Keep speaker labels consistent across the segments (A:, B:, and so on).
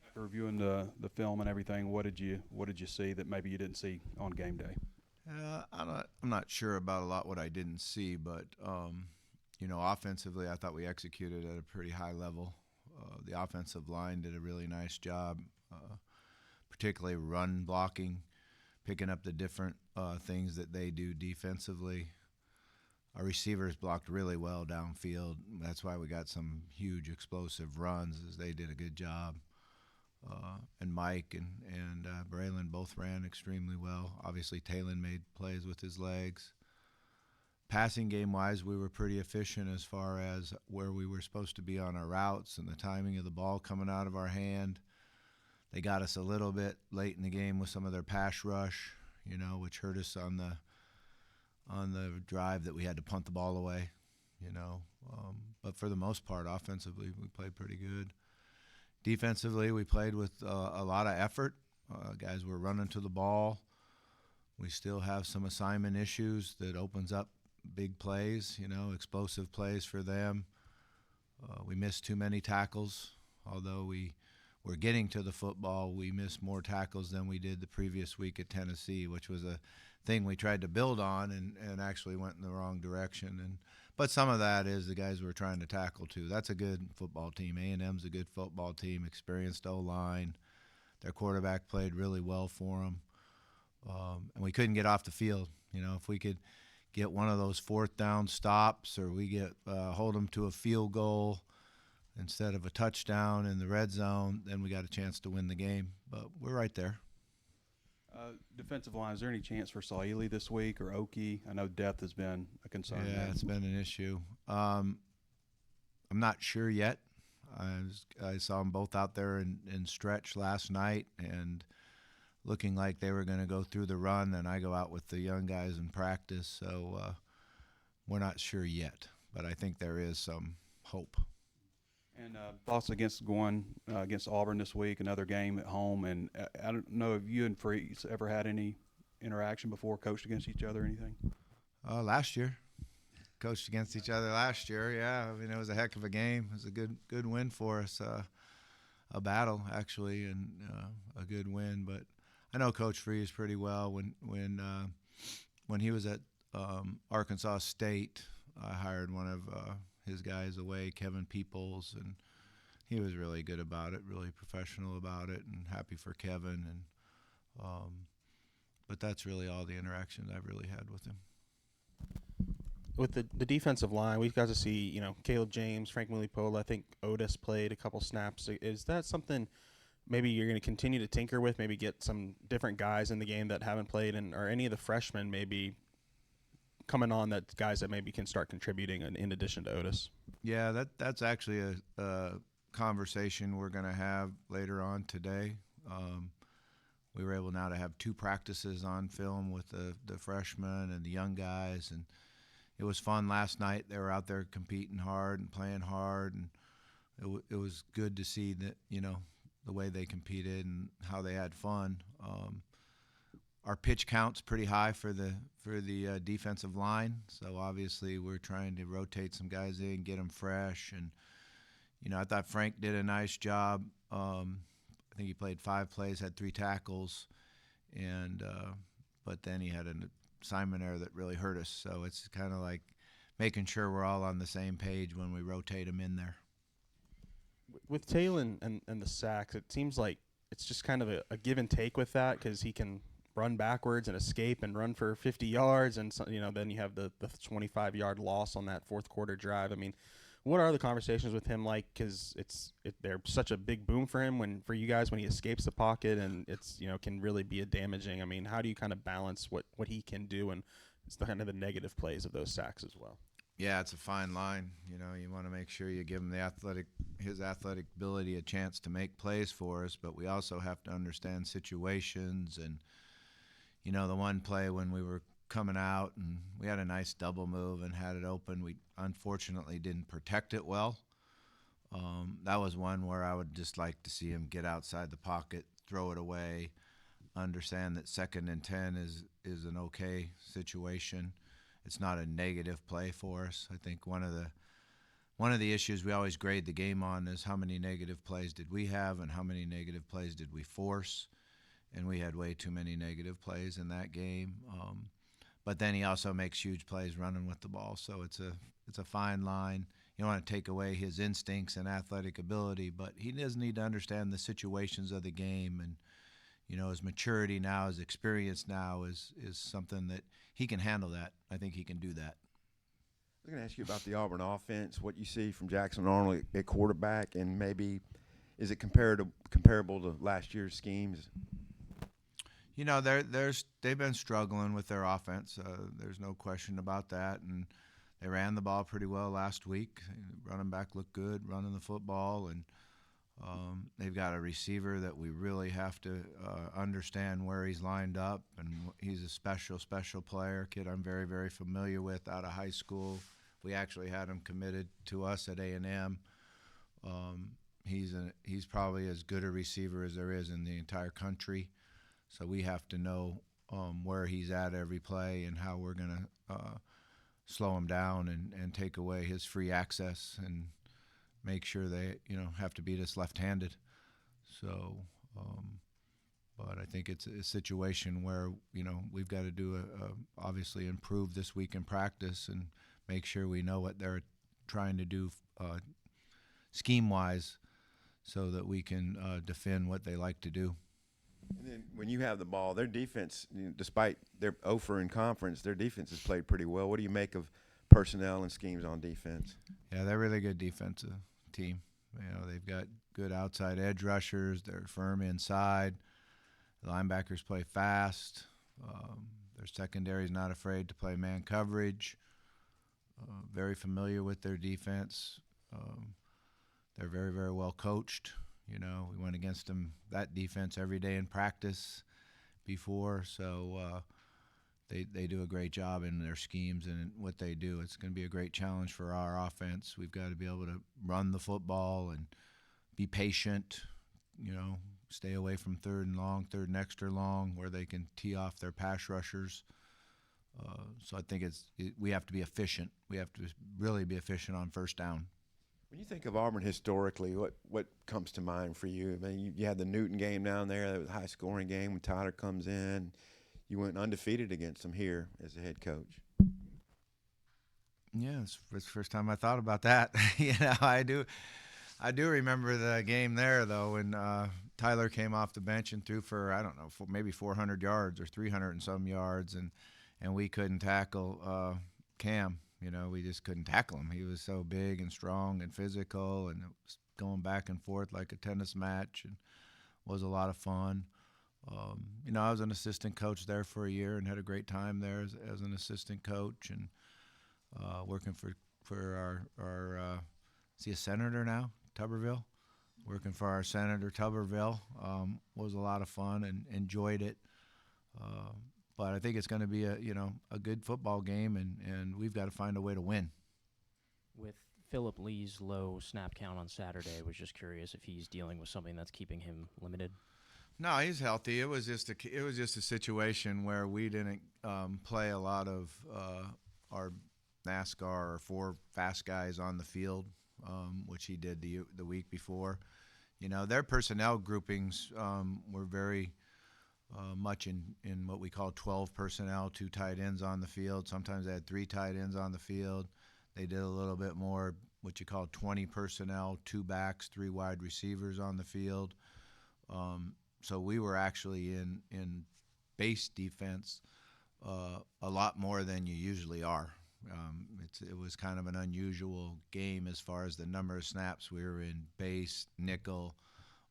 A: After reviewing the film and everything, what did you see that maybe you didn't see on game day?
B: I'm not sure about a lot what I didn't see, but offensively, I thought we executed at a pretty high level. The offensive line did a really nice job, particularly run blocking, picking up the different things that they do defensively. Our receivers blocked really well downfield. That's why we got some huge explosive runs, as they did a good job. And Mike and Braylon both ran extremely well. Obviously, Talon made plays with his legs. Passing game wise, we were pretty efficient as far as where we were supposed to be on our routes and the timing of the ball coming out of our hand. They got us a little bit late in the game with some of their pass rush, which hurt us on the drive that we had to punt the ball away. But for the most part, offensively, we played pretty good. Defensively, we played with a lot of effort. Guys were running to the ball. We still have some assignment issues that opens up big plays, explosive plays for them. We missed too many tackles. Although we were getting to the football, we missed more tackles than we did the previous week at Tennessee, which was a thing we tried to build on and actually went in the wrong direction. But some of that is the guys we're trying to tackle too. That's a good football team. A&M's a good football team, experienced O-line. Their quarterback played really well for them. And we couldn't get off the field. If we could get one of those fourth down stops, or we hold them to a field goal instead of a touchdown in the red zone, then we got a chance to win the game. But we're right there.
A: Defensive line, is there any chance for Saili this week or Oki? I know depth has been a concern.
B: Yeah, it's been an issue. I'm not sure yet. I saw them both out there in stretch last night and looking like they were going to go through the run, and I go out with the young guys in practice. So we're not sure yet, but I think there is some hope.
A: And thoughts against going against Auburn this week, another game at home. And I don't know if you and Freeze ever had any interaction before, coached against each other or anything?
B: Last year. Coached against each other last year, yeah. I mean, it was a heck of a game. It was a good win for us, a battle, actually, and a good win. But I know Coach Freeze pretty well. When he was at Arkansas State, I hired one of his guys away, Kevin Peoples, and he was really good about it, really professional about it, and happy for Kevin. But that's really all the interactions I've really had with him.
C: With the defensive line, we've got to see, Caleb James, Frank Mulipola. I think Otis played a couple snaps. Is that something maybe you're going to continue to tinker with, maybe get some different guys in the game that haven't played, or any of the freshmen maybe coming on, that guys that maybe can start contributing in addition to Otis?
B: Yeah, that's actually a conversation we're going to have later on today. We were able now to have 2 practices on film with the freshmen and the young guys, and it was fun last night. They were out there competing hard and playing hard, and it was good to see that, the way they competed and how they had fun. Our pitch count's pretty high for the defensive line, so obviously we're trying to rotate some guys in, get them fresh. And I thought Frank did a nice job. I think he played 5 plays, had 3 tackles, and but then he had an assignment error that really hurt us. So it's kind of like making sure we're all on the same page when we rotate them in there.
C: With Talon and the sacks, it seems like it's just kind of a give and take with that, because he can run backwards and escape and run for 50 yards, and so, then you have the 25-yard loss on that fourth quarter drive. I mean, what are the conversations with him like? Because they're such a big boom for him for you guys when he escapes the pocket, and it's can really be a damaging. I mean, how do you kind of balance what he can do, and it's kind of the negative plays of those sacks as well?
B: Yeah, it's a fine line. You want to make sure you give him his athletic ability a chance to make plays for us, but we also have to understand situations. And the one play when we were coming out and we had a nice double move and had it open, we unfortunately didn't protect it well. That was one where I would just like to see him get outside the pocket, throw it away, understand that 2nd and 10 is an okay situation. It's not a negative play for us. I think one of one of the issues we always grade the game on is how many negative plays did we have and how many negative plays did we force. And we had way too many negative plays in that game. But then he also makes huge plays running with the ball, so it's a fine line. You don't want to take away his instincts and athletic ability, but he does need to understand the situations of the game, and his maturity now, his experience now is something that he can handle. That I think he can do that.
D: I was going to ask you about the Auburn offense, what you see from Jackson Arnold at quarterback, and maybe is it comparable to last year's schemes?
B: They've been struggling with their offense. There's no question about that, and they ran the ball pretty well last week. Running back looked good, running the football, and they've got a receiver that we really have to understand where he's lined up, and he's a special player, kid I'm very, very familiar with out of high school. We actually had him committed to us at A&M. He's probably as good a receiver as there is in the entire country. So we have to know where he's at every play and how we're going to slow him down and take away his free access and make sure they have to beat us left-handed. So, but I think it's a situation where we've got to do obviously improve this week in practice and make sure we know what they're trying to do scheme-wise, so that we can defend what they like to do.
D: And then when you have the ball, their defense, despite their 0-for in conference, their defense has played pretty well. What do you make of personnel and schemes on defense?
B: Yeah, they're a really good defensive team. They've got good outside edge rushers. They're firm inside. The linebackers play fast. Their secondary is not afraid to play man coverage. Very familiar with their defense. They're very, very well coached. We went against them, that defense, every day in practice before, so they do a great job in their schemes and what they do. It's going to be a great challenge for our offense. We've got to be able to run the football and be patient, stay away from third and extra long, where they can tee off their pass rushers. So I think we have to be efficient. We have to really be efficient on first down.
D: When you think of Auburn historically, what comes to mind for you? I mean, you had the Newton game down there. That was a high-scoring game when Tyler comes in. You went undefeated against him here as a head coach.
B: Yeah, it's the first time I thought about that. I do remember the game there, though, when Tyler came off the bench and threw for, I don't know, maybe 400 yards or 300 and some yards, and we couldn't tackle Cam. We just couldn't tackle him. He was so big and strong and physical, and it was going back and forth like a tennis match, and was a lot of fun. I was an assistant coach there for a year and had a great time there as an assistant coach, and working for our is he a senator now, Tuberville? Working for our Senator Tuberville was a lot of fun and enjoyed it. But I think it's going to be a good football game, and we've got to find a way to win.
E: With Phillip Lee's low snap count on Saturday, I was just curious if he's dealing with something that's keeping him limited.
B: No, he's healthy. It was just a situation where we didn't play a lot of our NASCAR or 4 fast guys on the field, which he did the week before. Their personnel groupings were very much in what we call 12 personnel, 2 tight ends on the field. Sometimes they had 3 tight ends on the field. They did a little bit more what you call 20 personnel, 2 backs, 3 wide receivers on the field. So we were actually in base defense a lot more than you usually are. It was kind of an unusual game as far as the number of snaps. We were in base, nickel,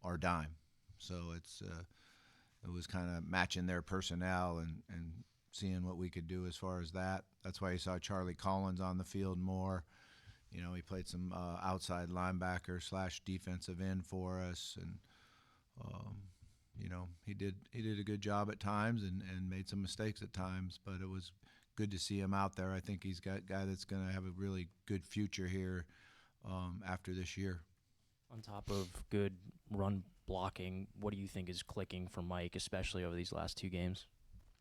B: or dime. So it was kind of matching their personnel and seeing what we could do as far as that. That's why you saw Charlie Collins on the field more. He played some outside linebacker / defensive end for us, and he did a good job at times and made some mistakes at times, but it was good to see him out there. I think he's got a guy that's going to have a really good future here after this year.
E: On top of good run blocking, what do you think is clicking for Mike, especially over these last 2 games?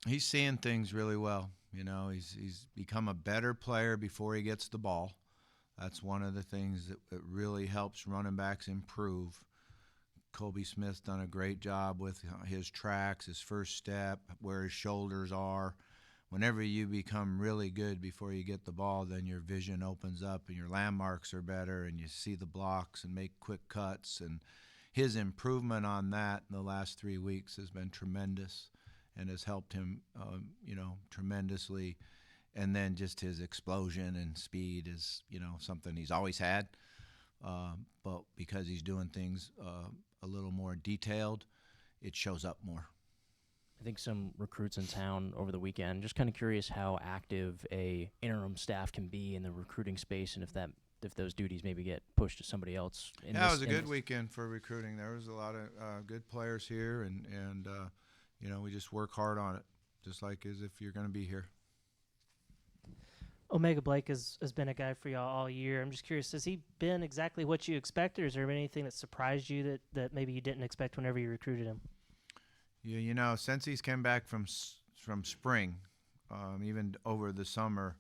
B: He's seeing things really well. He's become a better player before he gets the ball. That's one of the things that really helps running backs improve. Kobe Smith's done a great job with his tracks, his first step, where his shoulders are. Whenever you become really good before you get the ball, then your vision opens up and your landmarks are better and you see the blocks and make quick cuts. And his improvement on that in the last 3 weeks has been tremendous and has helped him, tremendously. And then just his explosion and speed is, something he's always had. But because he's doing things a little more detailed, it shows up more.
E: I think some recruits in town over the weekend. Just kind of curious how active a interim staff can be in the recruiting space, and if those duties maybe get pushed to somebody else.
B: It was a good weekend for recruiting. There was a lot of good players here, and we just work hard on it, just like as if you're going to be here.
F: Omega Blake has been a guy for y'all all year. I'm just curious, has he been exactly what you expected, or is there anything that surprised you that maybe you didn't expect whenever you recruited him?
B: Yeah, since he's come back from spring, even over the summer,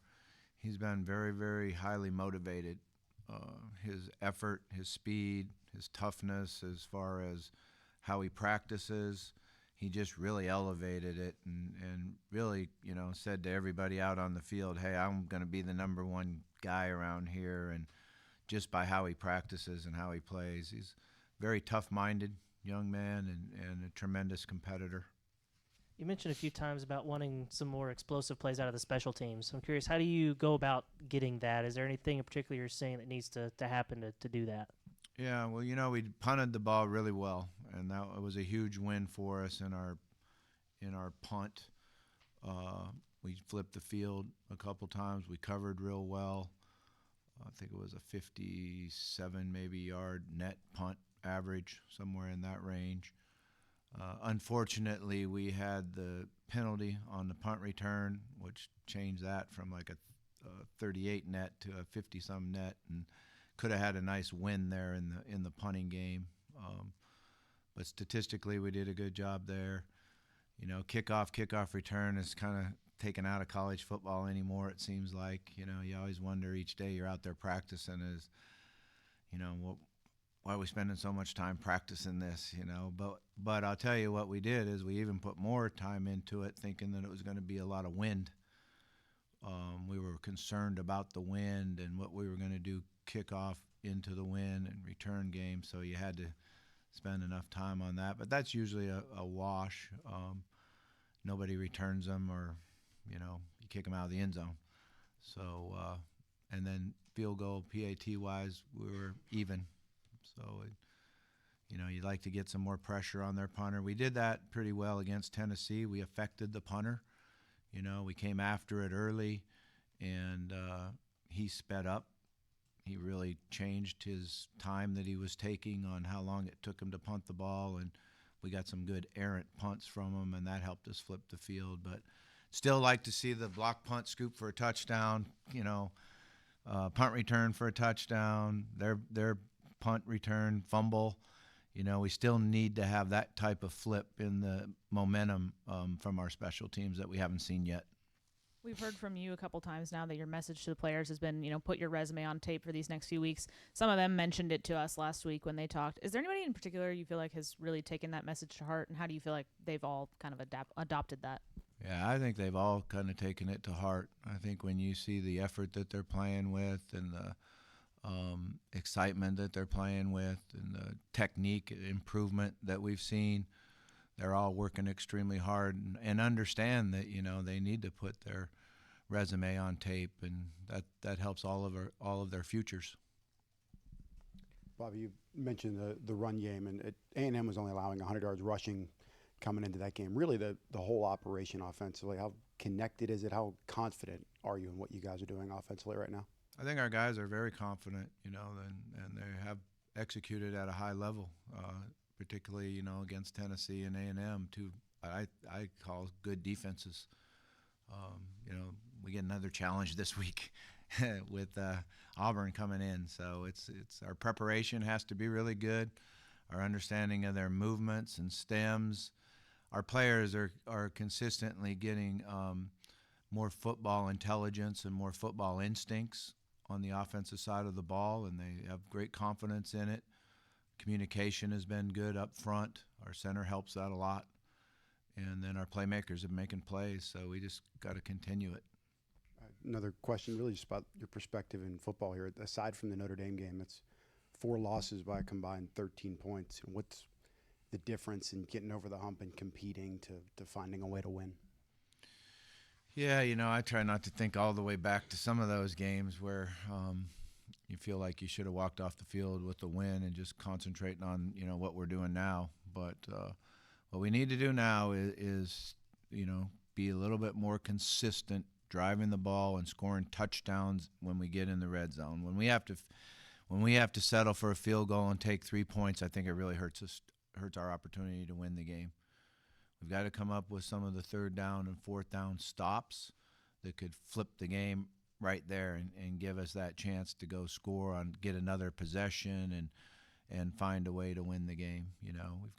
B: he's been very, very highly motivated. His effort, his speed, his toughness as far as how he practices, he just really elevated it and really, said to everybody out on the field, hey, I'm going to be the number one guy around here. And just by how he practices and how he plays, he's very tough-minded young man and a tremendous competitor.
F: You mentioned a few times about wanting some more explosive plays out of the special teams. I'm curious, how do you go about getting that? Is there anything in particular you're seeing that needs to happen to do that?
B: Yeah, well, we punted the ball really well, and that was a huge win for us in our punt. We flipped the field a couple times. We covered real well. I think it was a 57 maybe yard net punt average, somewhere in that range. Unfortunately, we had the penalty on the punt return, which changed that from like a 38 net to a 50-some net, and could have had a nice win there in the punting game. But statistically, we did a good job there. Kickoff return is kind of taken out of college football anymore, it seems like. You always wonder each day you're out there practicing is, why are we spending so much time practicing this, But I'll tell you what we did is we even put more time into it, thinking that it was going to be a lot of wind. We were concerned about the wind and what we were going to do kickoff into the wind and return game, so you had to spend enough time on that. But that's usually a wash. Nobody returns them, or, you kick them out of the end zone. So, and then field goal, PAT-wise, we were even. So, you'd like to get some more pressure on their punter. We did that pretty well against Tennessee. We affected the punter. We came after it early, and he sped up. He really changed his time that he was taking on how long it took him to punt the ball, and we got some good errant punts from him, and that helped us flip the field. But still like to see the block punt scoop for a touchdown, punt return for a touchdown, their punt return, fumble. We still need to have that type of flip in the momentum from our special teams that we haven't seen yet.
G: We've heard from you a couple times now that your message to the players has been, put your resume on tape for these next few weeks. Some of them mentioned it to us last week when they talked. Is there anybody in particular you feel like has really taken that message to heart, and how do you feel like they've all kind of adopted that?
B: Yeah, I think they've all kind of taken it to heart. I think when you see the effort that they're playing with and the excitement that they're playing with and the technique improvement that we've seen, they're all working extremely hard and understand that, they need to put their resume on tape, and that helps all of their futures.
H: Bobby, you mentioned the run game, and A&M was only allowing 100 yards rushing coming into that game. Really, the whole operation offensively, how connected is it? How confident are you in what you guys are doing offensively right now?
B: I think our guys are very confident, and they have executed at a high level, particularly, against Tennessee and A&M, two I call good defenses. We get another challenge this week with Auburn coming in, so it's our preparation has to be really good. Our understanding of their movements and stems. Our players are consistently getting more football intelligence and more football instincts on the offensive side of the ball, and they have great confidence in it. Communication has been good up front. Our center helps that a lot. And then our playmakers are making plays, so we just got to continue it.
H: Another question, really just about your perspective in football here. Aside from the Notre Dame game, it's 4 losses by a combined 13 points. And what's the difference in getting over the hump and competing to finding a way to win?
B: Yeah, I try not to think all the way back to some of those games where you feel like you should have walked off the field with the win and just concentrating on, what we're doing now. But what we need to do now is be a little bit more consistent driving the ball and scoring touchdowns when we get in the red zone. When we have to settle for a field goal and take 3 points, I think it really hurts our opportunity to win the game. We've got to come up with some of the 3rd down and 4th down stops that could flip the game right there and give us that chance to go score on, get another possession and find a way to win the game. We've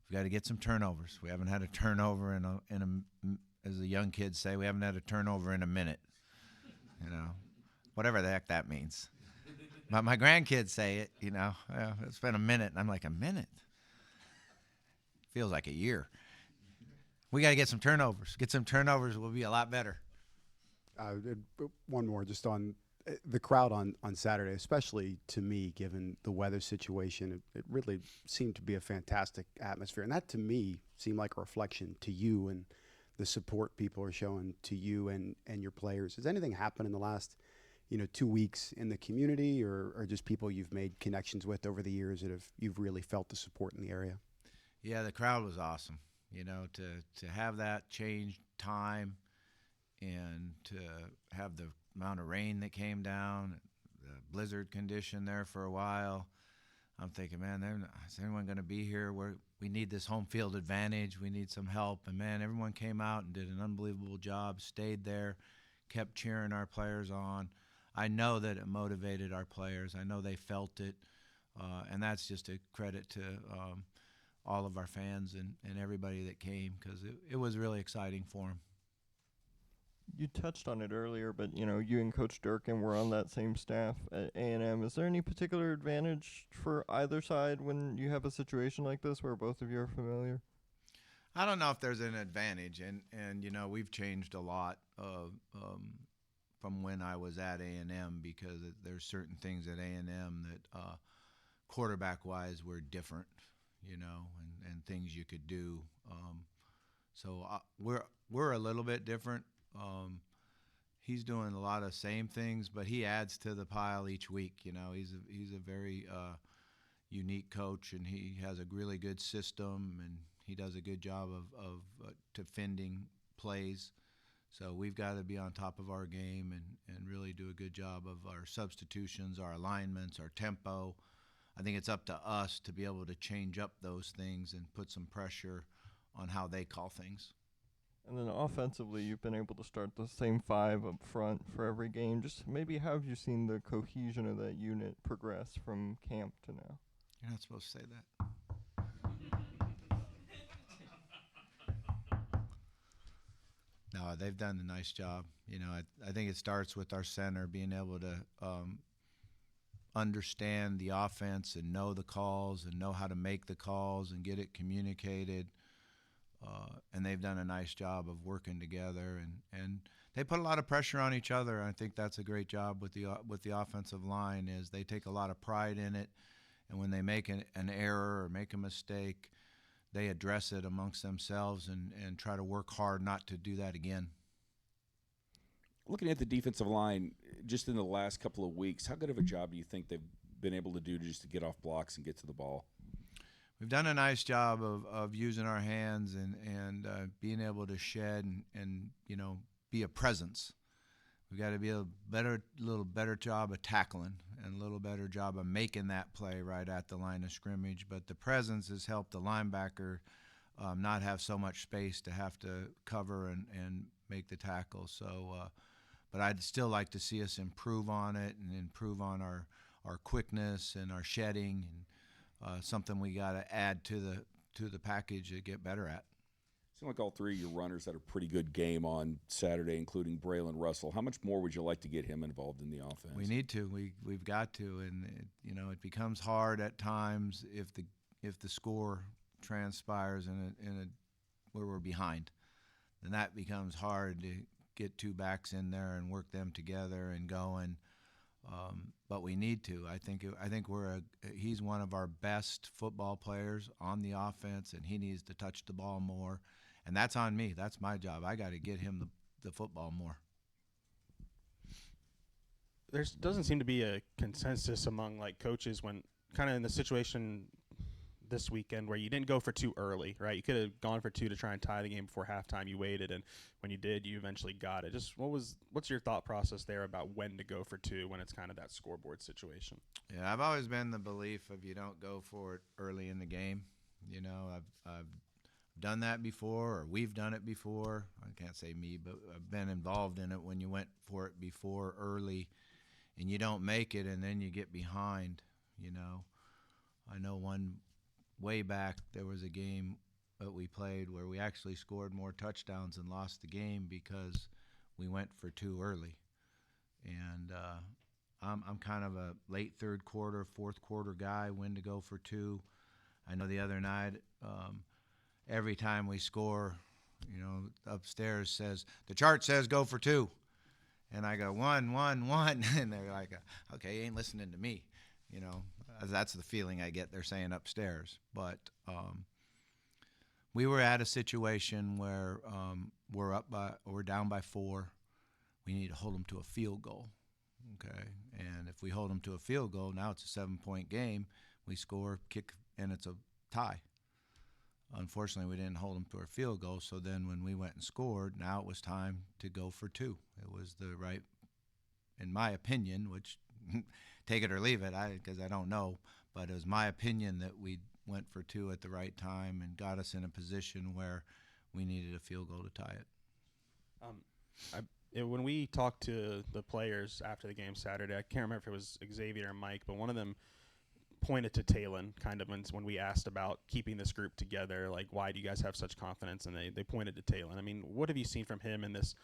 B: got to get some turnovers. We haven't had a turnover in a as the young kids say, we haven't had a turnover in a minute. Whatever the heck that means. My grandkids say it, it's been a minute. And I'm like, a minute? Feels like a year. We got to get some turnovers. Get some turnovers, we'll be a lot better.
H: One more, just on the crowd on Saturday, especially to me, given the weather situation, it really seemed to be a fantastic atmosphere. And that, to me, seemed like a reflection to you and the support people are showing to you and your players. Has anything happened in the last 2 weeks in the community or just people you've made connections with over the years that you've really felt the support in the area?
B: Yeah, the crowd was awesome. To have that change time and to have the amount of rain that came down, the blizzard condition there for a while. I'm thinking, man, is anyone going to be here? We need this home field advantage. We need some help. And, man, everyone came out and did an unbelievable job, stayed there, kept cheering our players on. I know that it motivated our players. I know they felt it. And that's just a credit to all of our fans and everybody that came because it was really exciting for them.
I: You touched on it earlier, but you and Coach Durkin were on that same staff at A&M. Is there any particular advantage for either side when you have a situation like this where both of you are familiar?
B: I don't know if there's an advantage, and we've changed a lot from when I was at A&M because there's certain things at A&M that quarterback-wise were different, and things you could do. So we're a little bit different. He's doing a lot of same things, but he adds to the pile each week. He's a very unique coach, and he has a really good system, and he does a good job of defending plays. So we've got to be on top of our game and really do a good job of our substitutions, our alignments, our tempo. I think it's up to us to be able to change up those things and put some pressure on how they call things.
I: And then offensively, you've been able to start the same 5 up front for every game. Just maybe how have you seen the cohesion of that unit progress from camp to now?
B: You're not supposed to say that. No, they've done a nice job. I think it starts with our center being able to understand the offense and know the calls and know how to make the calls and get it communicated. And they've done a nice job of working together, and they put a lot of pressure on each other. I think that's a great job with the offensive line is they take a lot of pride in it, and when they make an error or make a mistake, they address it amongst themselves and try to work hard not to do that again.
J: Looking at the defensive line, just in the last couple of weeks, how good of a job do you think they've been able to do just to get off blocks and get to the ball?
B: We've done a nice job of using our hands and being able to shed and be a presence. We've got to be a little better job of tackling and a little better job of making that play right at the line of scrimmage. But the presence has helped the linebacker not have so much space to have to cover and make the tackle. So, but I'd still like to see us improve on it and improve on our quickness and our shedding and something we got to add to the package to get better at.
J: seemed like all three of your runners had a pretty good game on Saturday, including Braylon Russell. How much more would you like to get him involved in the offense?
B: We need to. We've got to, and it becomes hard at times if the score transpires in a where we're behind, then that becomes hard to get two backs in there and work them together and going. But we need to. I think he's one of our best football players on the offense, and he needs to touch the ball more. And that's on me. That's my job. I got to get him the football more.
C: There doesn't seem to be a consensus among coaches when kind of in the situation this weekend where you didn't go for two early, right? You could have gone for two to try and tie the game before halftime. You waited, and when you did, you eventually got it. Just what's your thought process there about when to go for two when it's kind of that scoreboard situation?
B: Yeah, I've always been the belief of you don't go for it early in the game. I've done that before, or we've done it before. I can't say me, but I've been involved in it when you went for it before early and you don't make it and then you get behind. I know one way back there was a game that we played where we actually scored more touchdowns and lost the game because we went for two early. And I'm kind of a late third quarter, fourth quarter guy, when to go for two. I know the other night, every time we score, upstairs says, the chart says go for two. And I go, 1, 1, 1. And they're like, okay, you ain't listening to me. That's the feeling I get. They're saying upstairs. But we were at a situation where we're down by 4. We need to hold them to a field goal. Okay. And if we hold them to a field goal, now it's a 7-point game. We score, kick, and it's a tie. Unfortunately, we didn't hold them to a field goal. So then when we went and scored, now it was time to go for two. It was the right, in my opinion, which take it or leave it, because I don't know, but it was my opinion that we went for two at the right time and got us in a position where we needed a field goal to tie it.
C: When we talked to the players after the game Saturday, I can't remember if it was Xavier or Mike, but one of them pointed to Talon kind of when we asked about keeping this group together, why do you guys have such confidence? And they pointed to Talon. I mean, what have you seen from him in this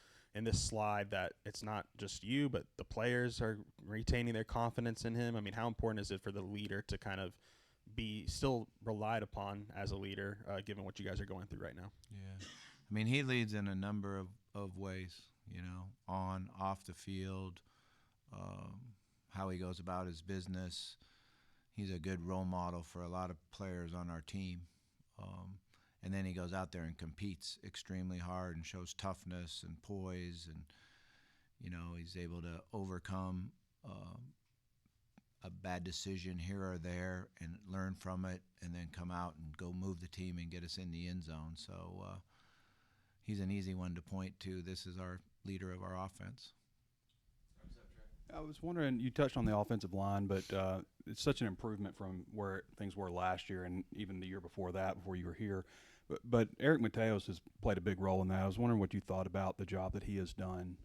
C: slide that it's not just you, but the players are retaining their confidence in him? I mean, how important is it for the leader to kind of be still relied upon as a leader, given what you guys are going through right now?
B: Yeah. I mean, he leads in a number of ways, on, off the field, how he goes about his business. He's a good role model for a lot of players on our team. And then he goes out there and competes extremely hard and shows toughness and poise. And, he's able to overcome a bad decision here or there and learn from it and then come out and go move the team and get us in the end zone. So he's an easy one to point to. This is our leader of our offense.
A: I was wondering, you touched on the offensive line, but it's such an improvement from where things were last year and even the year before that, before you were here. But Eric Mateos has played a big role in that. I was wondering what you thought about the job that he has done,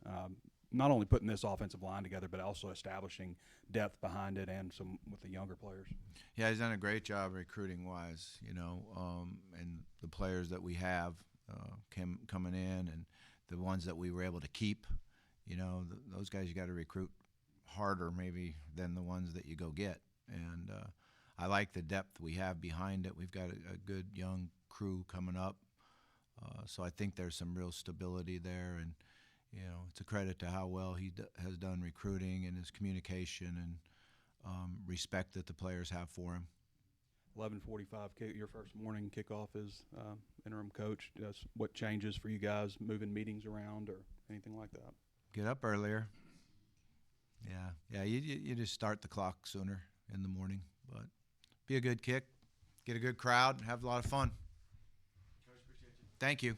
A: not only putting this offensive line together, but also establishing depth behind it and some with the younger players.
B: Yeah, he's done a great job recruiting-wise, and the players that we have coming in and the ones that we were able to keep, those guys you got to recruit harder maybe than the ones that you go get. And I like the depth we have behind it. We've got a good young crew coming up. So I think there's some real stability there. And, it's a credit to how well he has done recruiting and his communication and respect that the players have for him.
A: 11:45, your first morning kickoff as interim coach. What changes for you guys, moving meetings around or anything like that?
B: Get up earlier. Yeah. You just start the clock sooner in the morning, but be a good kick, get a good crowd, have a lot of fun. Thank you.